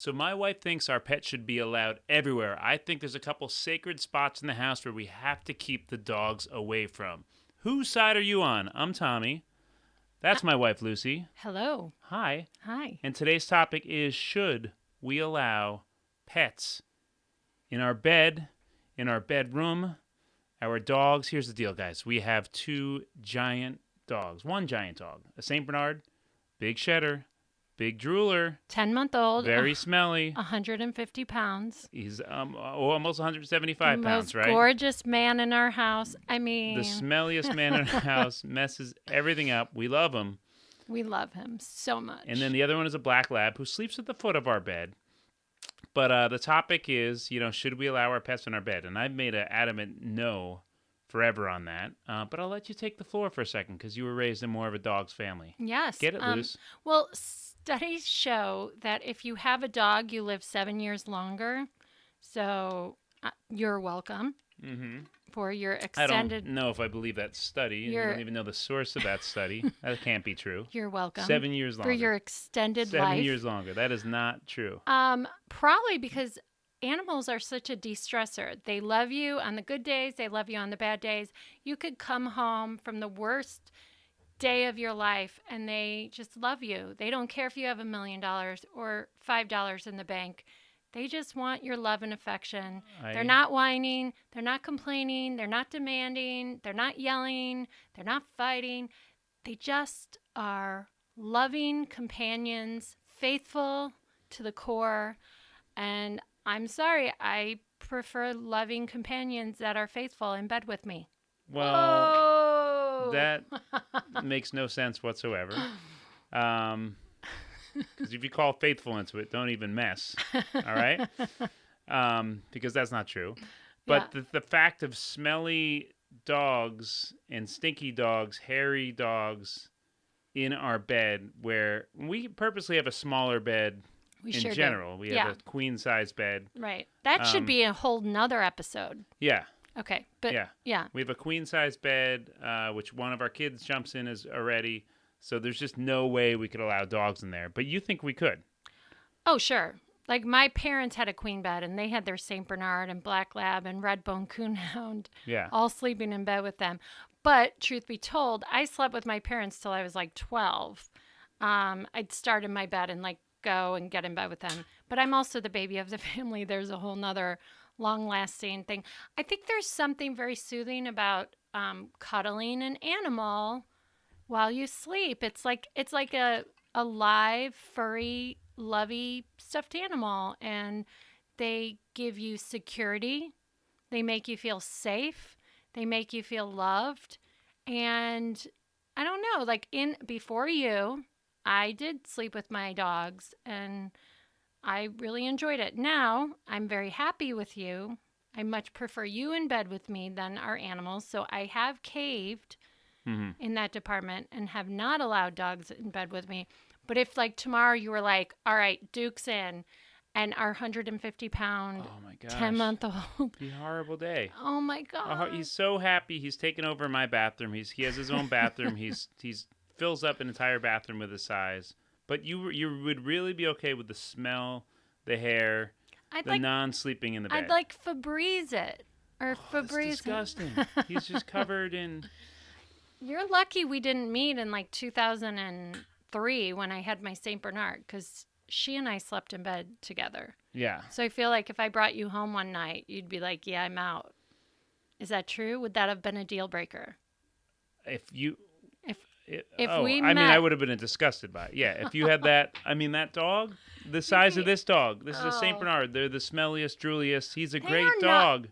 So my wife thinks our pet should be allowed everywhere. I think there's a couple sacred spots in the house where we have to keep the dogs away from. Whose side are you on? I'm Tommy. That's my wife, Lucy. Hello. Hi. Hi. And today's topic is, should we allow pets in our bed, in our bedroom, our dogs? Here's the deal, guys. We have two giant dogs. One giant dog, a St. Bernard, big shedder, big drooler, 10-month-old. very smelly. 150 pounds. He's almost 175 the pounds, most right? Gorgeous man in our house. I mean, The smelliest man in our house, messes everything up. We love him. we love him so much. And then the other one is a black lab who sleeps at the foot of our bed. But the topic is, should we allow our pets in our bed? And I've made an adamant no forever on that. But I'll let you take the floor for a second because you were raised in more of a dog's family. Yes. Get it loose. Well, studies show that if you have a dog, you live 7 years longer. So you're welcome for your extended. I don't know if I believe that study. You don't even know the source of that study. That can't be true. You're welcome. 7 years longer. For your extended life. 7 years longer. That is not true. Probably because animals are such a de-stressor. They love you on the good days. They love you on the bad days. You could come home from the worst day of your life and they just love you. They don't care if you have $1 million or $5 in the bank. They just want your love and affection. They're not whining. They're not complaining. They're not demanding. They're not yelling. They're not fighting. They just are loving companions, faithful to the core. And I'm sorry, I prefer loving companions that are faithful in bed with me. Well, Whoa! That makes no sense whatsoever. Because if you call faithful into it, don't even mess. All right? Because that's not true. But the fact of smelly dogs and stinky dogs, hairy dogs in our bed, where we purposely have a smaller bed in general. We have a queen size bed. Right. That should be a whole nother episode. Yeah. Okay. But yeah. We have a queen size bed, which one of our kids jumps in is already. So there's just no way we could allow dogs in there. But you think we could? Oh, sure. Like my parents had a queen bed and they had their St. Bernard and Black Lab and Red Bone Coonhound all sleeping in bed with them. But truth be told, I slept with my parents till I was like 12. I'd start in my bed and like go and get in bed with them. But I'm also the baby of the family. There's a whole nother long-lasting thing. I think there's something very soothing about cuddling an animal while you sleep. It's like a live, furry, lovey, stuffed animal. And they give you security. They make you feel safe. They make you feel loved. And I don't know, like before you, I did sleep with my dogs and I really enjoyed it. Now I'm very happy with you. I much prefer you in bed with me than our animals. So I have caved in that department and have not allowed dogs in bed with me. But if like tomorrow you were like, all right, Duke's in and our 150-pound, 10-month-old. Be a horrible day. Oh my God. He's so happy. He's taken over my bathroom. He has his own bathroom. He's fills up an entire bathroom with his size. But you would really be okay with the smell, the hair, non-sleeping in the bed. I'd like Febreze it. Or Febreze. That's disgusting. He's just covered in... You're lucky we didn't meet in like 2003 when I had my St. Bernard because she and I slept in bed together. Yeah. So I feel like if I brought you home one night, you'd be like, yeah, I'm out. Is that true? Would that have been a deal breaker? If we met... I would have been disgusted by it. Yeah, if you had that... that dog, the size of this dog. This is a St. Bernard. They're the smelliest, drooliest. He's a great dog,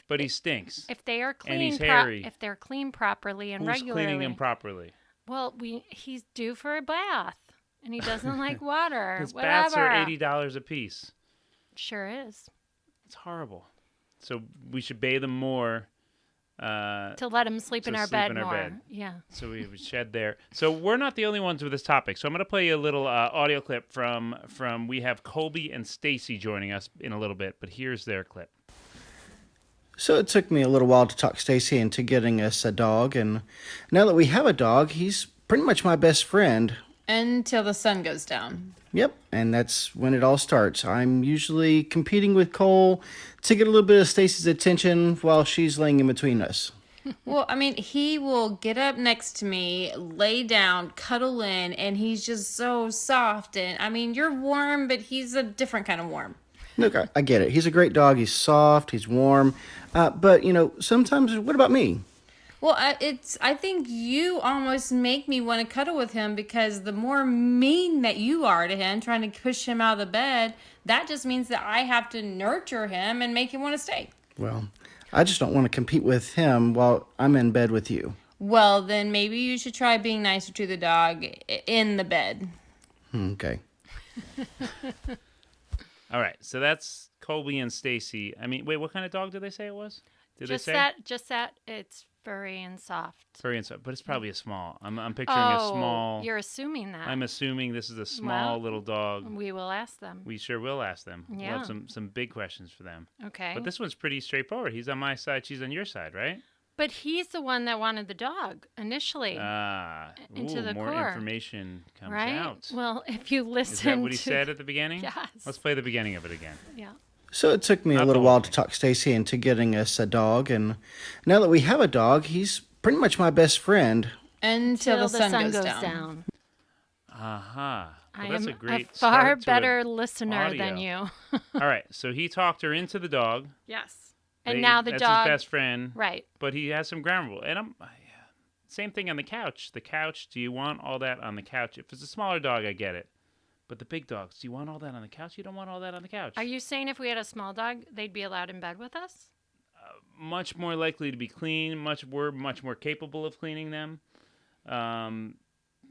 but he stinks. If they are clean... And he's hairy. If they're cleaned properly and Who's regularly... cleaning him properly? Well, he's due for a bath, and he doesn't like water. His whatever. baths are $80 a piece. Sure is. It's horrible. So we should bathe him more... to let him sleep in our bed more. Yeah. So we have a shed there. So we're not the only ones with this topic. So I'm going to play you a little audio clip from we have Colby and Staci joining us in a little bit, but here's their clip. So it took me a little while to talk Staci into getting us a dog, and now that we have a dog, he's pretty much my best friend. Until the sun goes down. Yep, and that's when it all starts. I'm usually competing with Cole to get a little bit of Stacy's attention while she's laying in between us. Well, I mean, he will get up next to me, lay down, cuddle in, and he's just so soft. And I mean, you're warm, but he's a different kind of warm. Look, I get it. He's a great dog. He's soft. He's warm. But, sometimes, what about me? Well, I think you almost make me want to cuddle with him because the more mean that you are to him, trying to push him out of the bed, that just means that I have to nurture him and make him want to stay. Well, I just don't want to compete with him while I'm in bed with you. Well, then maybe you should try being nicer to the dog in the bed. Okay. All right, so that's Colby and Staci. I mean, wait, what kind of dog did they say it was? Did they say? Just that it's furry and soft. Furry and soft, but it's probably a small. I'm picturing a small. You're assuming that. I'm assuming this is a small little dog. We will ask them. We sure will ask them. Yeah. We'll have some big questions for them. Okay. But this one's pretty straightforward. He's on my side, she's on your side, right? But he's the one that wanted the dog initially. Into the more core. Information comes right? out. Well, if you listen Is that what he said at the beginning? Yes. Let's play the beginning of it again. Yeah. So it took me a little while to talk Stacy into getting us a dog, and now that we have a dog, he's pretty much my best friend. Until the sun goes down. Well, I that's am a great a far start to better listener audio. than you. All right, so he talked her into the dog. Yes. And now the that's dog. his best friend. Right. But he has some ground rule. And same thing on the couch. The couch, do you want all that on the couch? If it's a smaller dog, I get it. But the big dogs, do you want all that on the couch? You don't want all that on the couch. Are you saying if we had a small dog, they'd be allowed in bed with us? Much more likely to be clean. We're much more capable of cleaning them.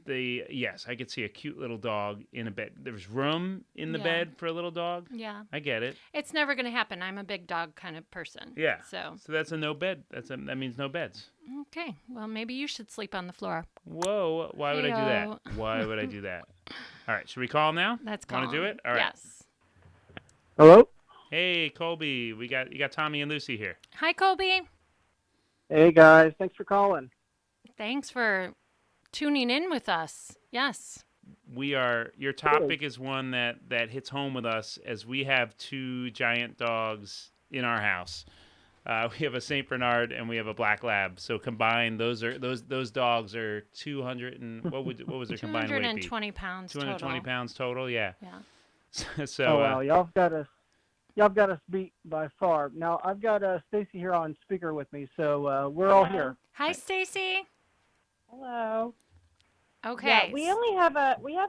Yes, I could see a cute little dog in a bed. There's room in the bed for a little dog. Yeah. I get it. It's never going to happen. I'm a big dog kind of person. Yeah. So that's a no bed. That means no beds. Okay. Well, maybe you should sleep on the floor. Whoa. Why would I do that? Why would I do that? All right. Should we call him now? Let's call him. Want to do it? All right. Yes. Hello? Hey, Colby. You got Tommy and Lucy here. Hi, Colby. Hey, guys. Thanks for calling. Thanks for tuning in with us. Yes. Your topic is one that hits home with us as we have two giant dogs in our house. We have a Saint Bernard and we have a Black Lab. So combined, those dogs are 200 and what was their combined weight be? 220 pounds 220 pounds total, yeah. Yeah. So oh wow, y'all got us beat by far. Now I've got Stacy here on speaker with me, so we're all here. Hi, Stacy. Hello. Okay. Yeah, we have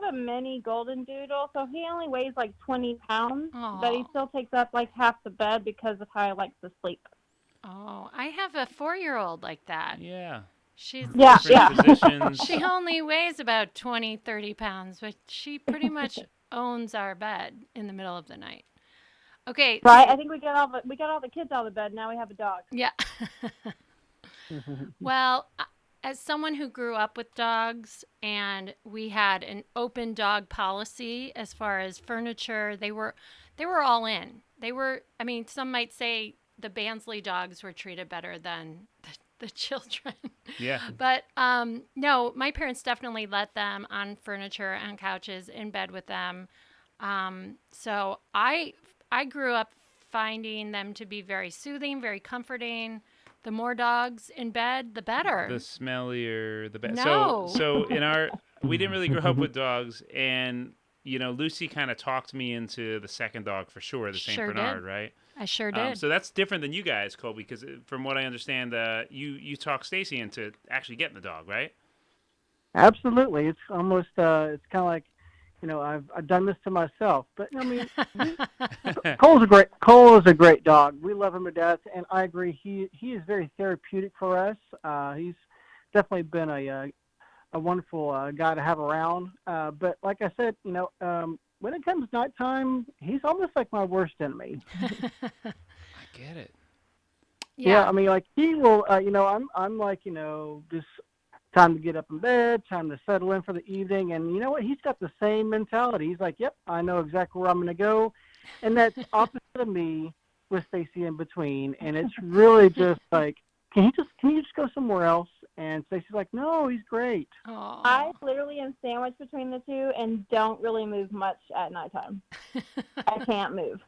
a mini Goldendoodle, so he only weighs like 20 pounds, but he still takes up like half the bed because of how he likes to sleep. Oh, I have a 4-year-old like that. Yeah. She's Positions. She only weighs about 20, 30 pounds, but she pretty much owns our bed in the middle of the night. Okay. Right. I think we got all the kids out of the bed. Now we have a dog. Yeah. Well, as someone who grew up with dogs, and we had an open dog policy as far as furniture, they were all in. I mean, some might say the Bansley dogs were treated better than the children. Yeah. But no, my parents definitely let them on furniture and couches in bed with them. So I grew up finding them to be very soothing, very comforting. The more dogs in bed, the better. The smellier, the better. No. So we didn't really grow up with dogs, and Lucy kind of talked me into the second dog for sure, the Saint Bernard, right? I sure did. So that's different than you guys, Colby, because from what I understand, you talked Stacy into actually getting the dog, right? Absolutely. It's almost it's kind of like, I've done this to myself. But I mean, Cole is a great dog. We love him to death, and I agree. He is very therapeutic for us. He's definitely been a wonderful guy to have around. But like I said, when it comes nighttime, he's almost like my worst enemy. I get it. Yeah, I mean, like he will. I'm like, just time to get up in bed, time to settle in for the evening. And you know what? He's got the same mentality. He's like, yep, I know exactly where I'm going to go. And that's opposite of me with Stacy in between. And it's really just like, can you just go somewhere else? And Stacy's like, no, he's great. Aww. I literally am sandwiched between the two and don't really move much at nighttime. I can't move.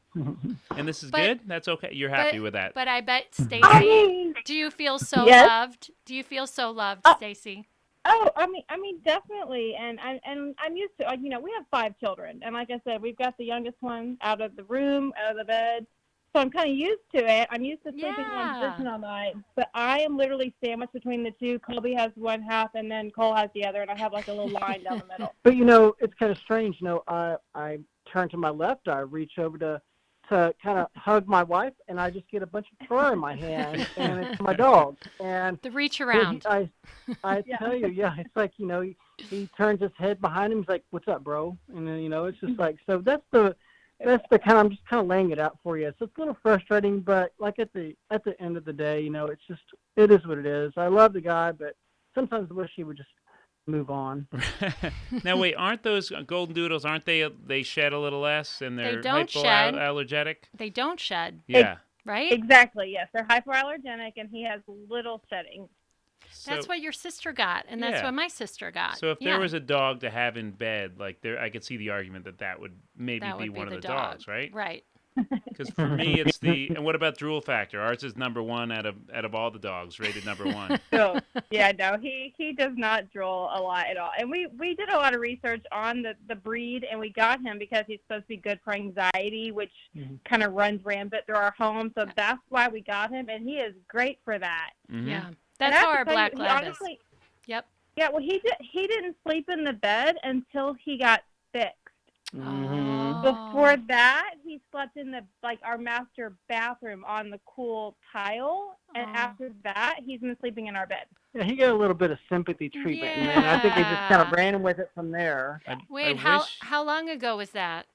And this is good? That's okay. You're happy with that. But I bet, Stacy, do you feel so loved? Do you feel so loved, Stacy? Oh, I mean, definitely. And I'm used to, we have 5 children. And like I said, we've got the youngest one out of the room, out of the bed. So I'm kind of used to it. I'm used to sleeping in one position all night. But I am literally sandwiched between the two. Colby has one half, and then Cole has the other, and I have like a little line down the middle. But, it's kind of strange. I turn to my left. I reach over to kind of hug my wife, and I just get a bunch of fur in my hand, and it's my dog. And the reach around. I tell you, it's like, he turns his head behind him. He's like, what's up, bro? And then, it's just like, so that's the kind of, I'm just kind of laying it out for you. So it's a little frustrating, but like at the end of the day, it is what it is. I love the guy, but sometimes I wish he would just move on. Now wait, aren't those Goldendoodles? Aren't they shed a little less and they're hypoallergenic? They don't shed. Yeah. Right? Exactly. Yes, they're hypoallergenic, and he has little shedding. That's what your sister got, and that's what my sister got. So if there was a dog to have in bed, I could see the argument that would maybe be one of the dogs, right? Right. Because for me, it's and what about drool factor? Ours is number 1 out of all the dogs, rated number 1. So, no, he does not drool a lot at all. And we did a lot of research on the breed, and we got him because he's supposed to be good for anxiety, which kind of runs rampant through our home. So that's why we got him, and he is great for that. Mm-hmm. Yeah, that's how our black lab is. Yep. Yeah, well, he didn't sleep in the bed until he got fixed. Mm-hmm. Before that, he slept in our master bathroom on the cool tile, and after that, he's been sleeping in our bed. Yeah, he got a little bit of sympathy treatment, and then I think he just kind of ran with it from there. Wait, how long ago was that?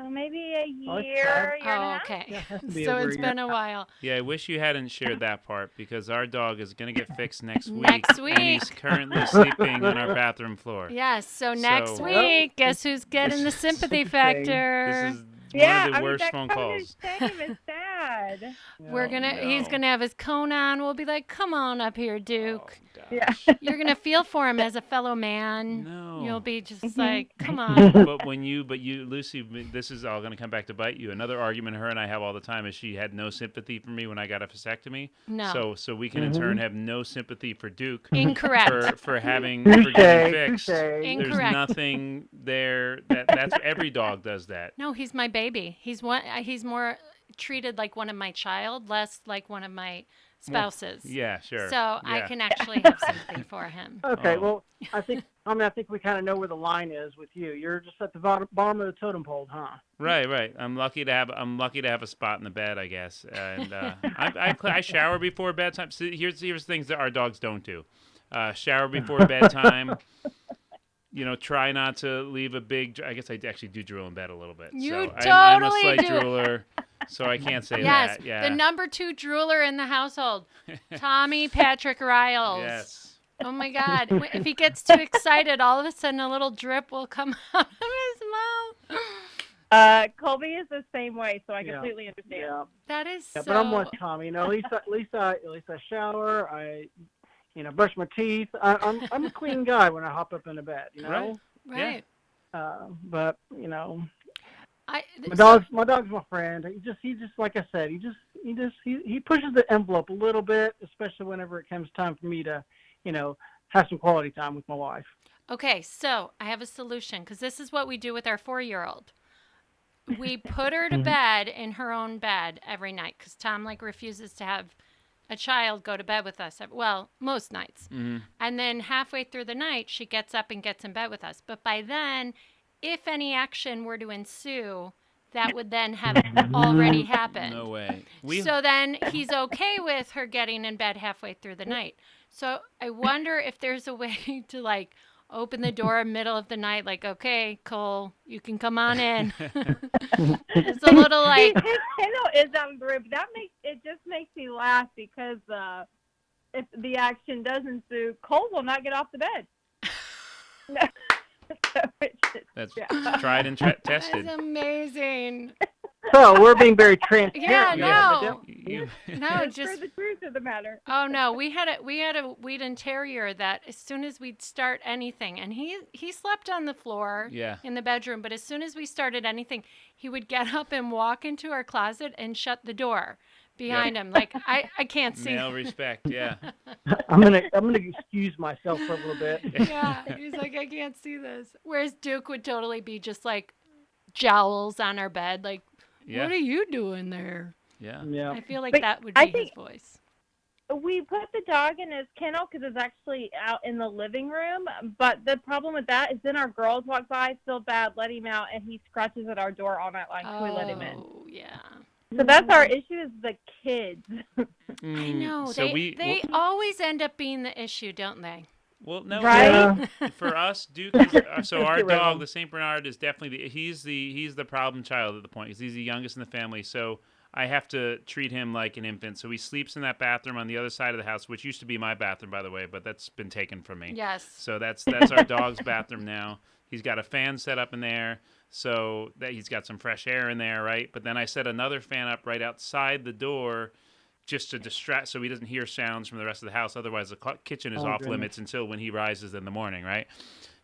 Maybe a year and a half. Okay. Yeah, so it's been a while. Yeah, I wish you hadn't shared that part because our dog is going to get fixed next week. Next week. And he's currently sleeping on our bathroom floor. Yes, so next week, guess who's getting the sympathy factor? This is one of the worst phone calls. It's sad. He's gonna have his cone on. We'll be like, come on up here, Duke. Yeah. You're gonna feel for him as a fellow man. No. You'll be just like, come on. But you, Lucy, this is all gonna come back to bite you. Another argument her and I have all the time is she had no sympathy for me when I got a vasectomy. No. So we can in turn have no sympathy for Duke. Incorrect. For getting fixed. Incorrect. There's nothing there that's every dog does that. No, he's my baby. He's more treated like one of my child, less like one of my spouses. Yeah, sure. So I can actually have sympathy for him. Okay, well, I think we kind of know where the line is with you. You're just at the bottom of the totem pole, huh? Right. I'm lucky to have a spot in the bed, I guess. And I shower before bedtime. So here's things that our dogs don't do. Shower before bedtime. Try not to leave a big. I guess I actually do drool in bed a little bit. I'm a slight drooler, so I can't say yes, that. Yeah. The number 2 drooler in the household, Tommy Patrick Riles. Yes. Oh my God! If he gets too excited, all of a sudden a little drip will come out of his mouth. Colby is the same way, so I completely understand. Yeah. That is so. But I'm with Tommy. At least I shower. I brush my teeth. I'm a clean guy when I hop up into bed. Right. Yeah. But my dog's my friend. He just like I said, he pushes the envelope a little bit, especially whenever it comes time for me to, have some quality time with my wife. Okay, so I have a solution because this is what we do with our 4-year-old. We put her to bed in her own bed every night because Tom refuses to have a child go to bed with us. Well, most nights. Mm-hmm. And then halfway through the night, she gets up and gets in bed with us. But by then, if any action were to ensue, that would then have already happened. No way. So then he's okay with her getting in bed halfway through the night. So I wonder if there's a way to open the door middle of the night, okay, Cole, you can come on in. It's a little I know it sounds rude, but it just makes me laugh because if the action does ensue, Cole will not get off the bed. That's tried and tested. That's amazing. So we're being very transparent. Yeah, no. No, just for the truth of the matter. Oh no, we had a Wheaten Terrier that as soon as we'd start anything, and he slept on the floor in the bedroom, but as soon as we started anything, he would get up and walk into our closet and shut the door behind him. Like I can't see. Male respect, yeah. I'm gonna excuse myself for a little bit. Yeah, he's like, I can't see this. Whereas Duke would totally be just like jowls on our bed, like, what are you doing there? Yeah. I feel like that would be his voice. We put the dog in his kennel because it's actually out in the living room. But the problem with that is then our girls walk by, feel bad, let him out, and he scratches at our door all night long till we let him in. Oh, yeah. So that's our issue is the kids. I know. So they always end up being the issue, don't they? Well, no, right? For us, Duke is, so our dog, the Saint Bernard, is definitely he's the problem child at the point. He's the youngest in the family, so I have to treat him like an infant. So he sleeps in that bathroom on the other side of the house, which used to be my bathroom, by the way, but that's been taken from me. Yes. So that's our dog's bathroom now. He's got a fan set up in there, so that he's got some fresh air in there, right? But then I set another fan up right outside the door, just to distract, so he doesn't hear sounds from the rest of the house. Otherwise, the kitchen is off limits until when he rises in the morning, right?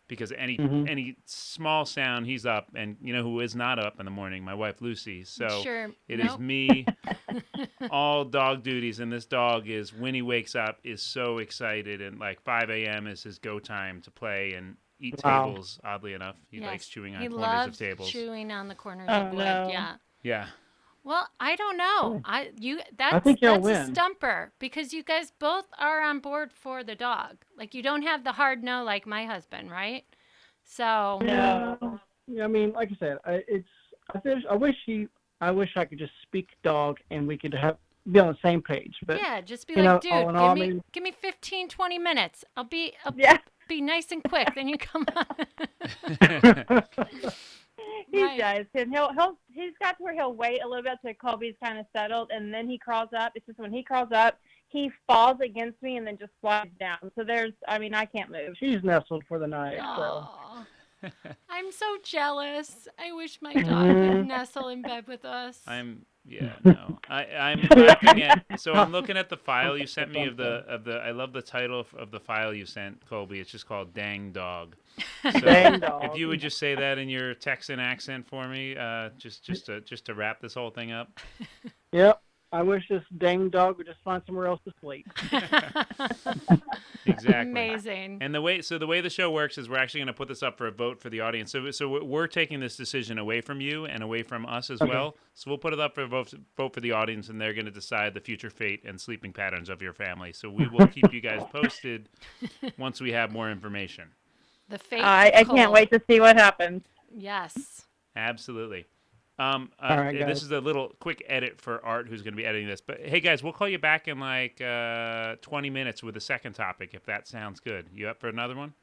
Because any small sound, he's up. And you know who is not up in the morning? My wife, Lucy. So it is me, all dog duties. And this dog is, when he wakes up, is so excited. And like 5 a.m. is his go time to play and eat tables, oddly enough. He likes chewing on corners of tables. He loves chewing on the corners of wood, Yeah. Well, I don't know. I think you'll that's win. a stumper because you guys both are on board for the dog. Like you don't have the hard no like my husband, right? So no. Yeah, I mean, like I said, I wish I could just speak dog and we could be on the same page. But yeah, just be like, dude, give me 15, 20 minutes. I'll be nice and quick. Then you come on. He does, and he's got to where he'll wait a little bit till Colby's kind of settled, and then he crawls up. It's just when he crawls up, he falls against me and then just slides down. So I can't move. She's nestled for the night. So. I'm so jealous. I wish my dog would nestle in bed with us. I'm laughing at. So I'm looking at the file you sent me of the. I love the title of the file you sent, Colby. It's just called "Dang Dog." So Dang dog. If you would just say that in your Texan accent for me, just to wrap this whole thing up. Yep. I wish this dang dog would just find somewhere else to sleep. Exactly. Amazing. And the way the show works is we're actually going to put this up for a vote for the audience. So we're taking this decision away from you and away from us as well. So we'll put it up for a vote for the audience, and they're going to decide the future fate and sleeping patterns of your family. So we will keep you guys posted once we have more information. The fate. I can't wait to see what happens. Yes. Absolutely. All right, guys. This is a little quick edit for Art, who's going to be editing this. But hey, guys, we'll call you back in like 20 minutes with a second topic, if that sounds good. You up for another one?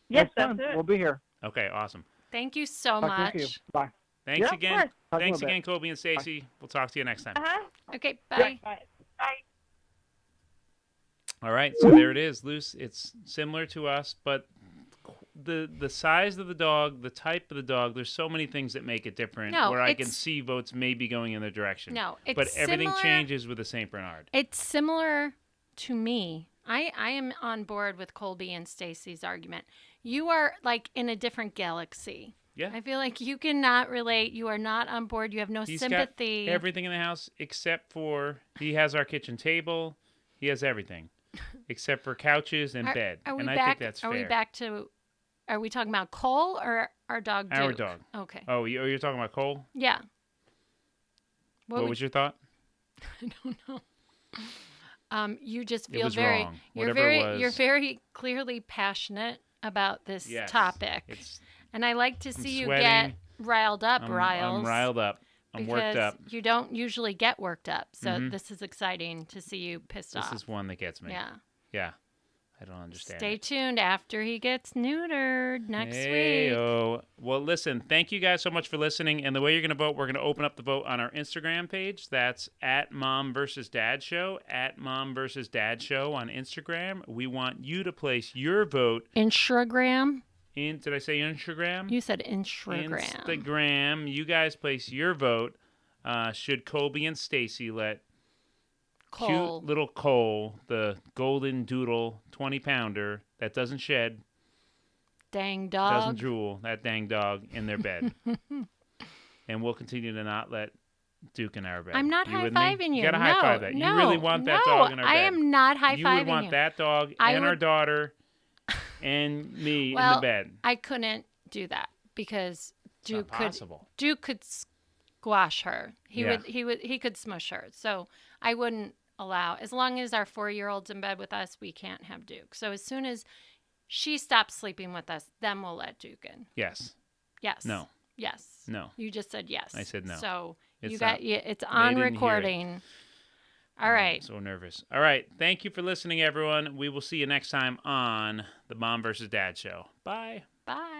Yes, that's it. We'll be here. Okay, awesome. Thank you so Talk much. to you. Bye. Thanks again. Thanks again, Colby and Staci. We'll talk to you next time. Okay, bye. Bye. All right, so there it is, Luce. It's similar to us, but the size of the dog, the type of the dog, there's so many things that make it different where I can see votes maybe going in their direction. No, it's but everything similar, changes with the St. Bernard. It's similar to me. I am on board with Colby and Staci's argument. You are like in a different galaxy. Yeah. I feel like you cannot relate. You are not on board. You have no sympathy. Got everything in the house except for he has our kitchen table. He has everything except for couches and bed. I think that's fair. Are we talking about Cole or our dog Duke? Our dog. Okay. Oh, you're talking about Cole? Yeah. What was your thought? I don't know. You just feel wrong. You're very clearly passionate about this topic. And I like to see you get riled up, Riles. I'm riled up. I'm worked up. You don't usually get worked up. So this is exciting to see you pissed off. This is one that gets me. Yeah. Yeah. I don't understand. Stay tuned after he gets neutered next week. Well, listen, thank you guys so much for listening. And the way you're going to vote, we're going to open up the vote on our Instagram page. That's at Mom vs. Dad Show, at Mom vs. Dad Show on Instagram. We want you to place your vote. Instagram? Did I say Instagram? You said Instagram. Instagram. You guys place your vote should Colby and Staci let Cole. cute little Cole, the golden doodle 20-pounder that doesn't shed, dang dog, doesn't drool, that dang dog, in their bed. And we'll continue to not let Duke in our bed. I'm not high-fiving you. You got to high-five that. No, You really want that dog in our bed. I am not high-fiving you. You would want that dog and our daughter and me in the bed. I couldn't do that because Duke could squash her. He could smush her. So I wouldn't allow, as long as our 4-year-old's in bed with us, we can't have Duke. So as soon as she stops sleeping with us, then we'll let Duke in. Yes. Yes. No. Yes. No. You just said yes. I said no. So it's it's on recording. All right. I'm so nervous. All right. Thank you for listening, everyone. We will see you next time on the Mom vs. Dad show. Bye. Bye.